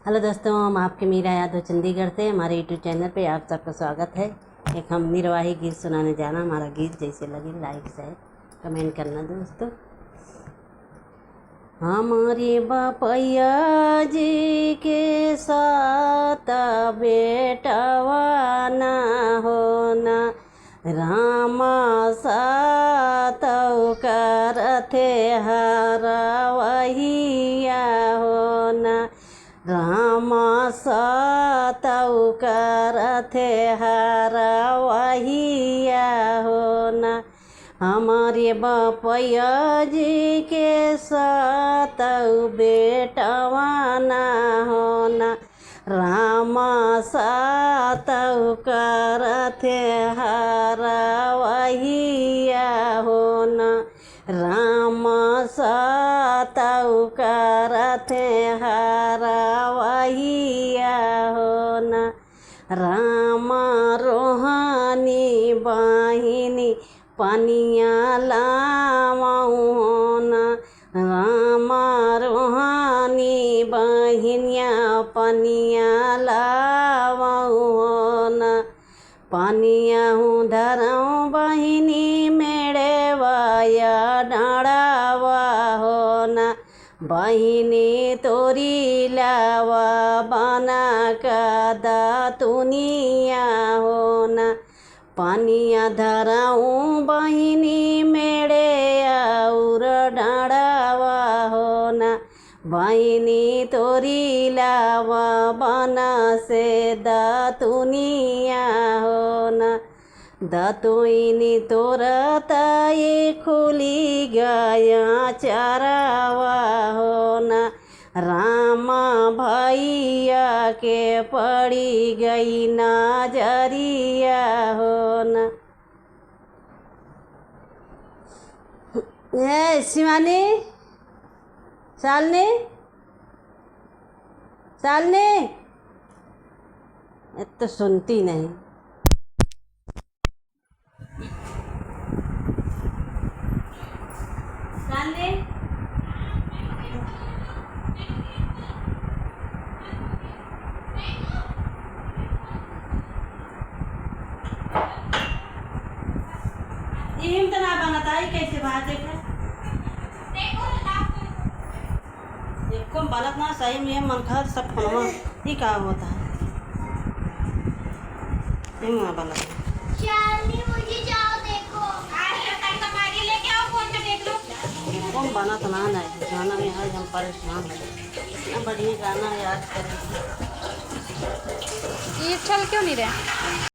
Hello दोस्तों, हम आपके मीरा यादव चंडीगढ़ से हमारे यूट्यूब चैनल पे आप सबका स्वागत है। एक हम निर्वाही गीत सुनाने जाना। हमारा गीत जैसे लगे लाइक शेयर कमेंट करना दोस्तों। हमारे बापैया जी के साथ बेटवा ना होना, रामा सात करथे हरवहिया होना, रामा सात करथे हरवहिया होना। हमारे बापैया जी के साथ बेटवा ना होना, रामा सात करथे हरवहिया होना, रामा सात करथे हरवहिया होना। रामा रोहानी बाहिनी पनिया लावऊ होना, रामा रोहानी बहिनिया पनिया लावऊ होना। पनिया हूँ धरऊँ बहिनी मेरे वाया डाढ़ावा होना, बहिनी तोरी लावा बना का दातुनिया होना। पानिया धराऊँ बहिनी मेरे और डाढ़ावा होना, बहिनी तोरी लावा बना से दातुनिया होना। दातुनी तोरता ये खुली गाया चारावा होना, रामा भैया के पड़ी गई नजरिया होना। शिवानी, शालिनी, शालिनी, तो सुनती नहीं। शालिनी, ये तो ना बनाता है कैसे बात है देखो बनत ना सही में मन खा सब खनवा ही का होता है नहीं ना बनत। शालिनी मुझे जाओ देखो आज तक तुम्हारी लेके आओ फोन पे देख लो। कौन बनत ना नहीं गाना में आज हम परेशान हो इतना बढ़िया गाना याद करें ये चल क्यों नहीं रहा।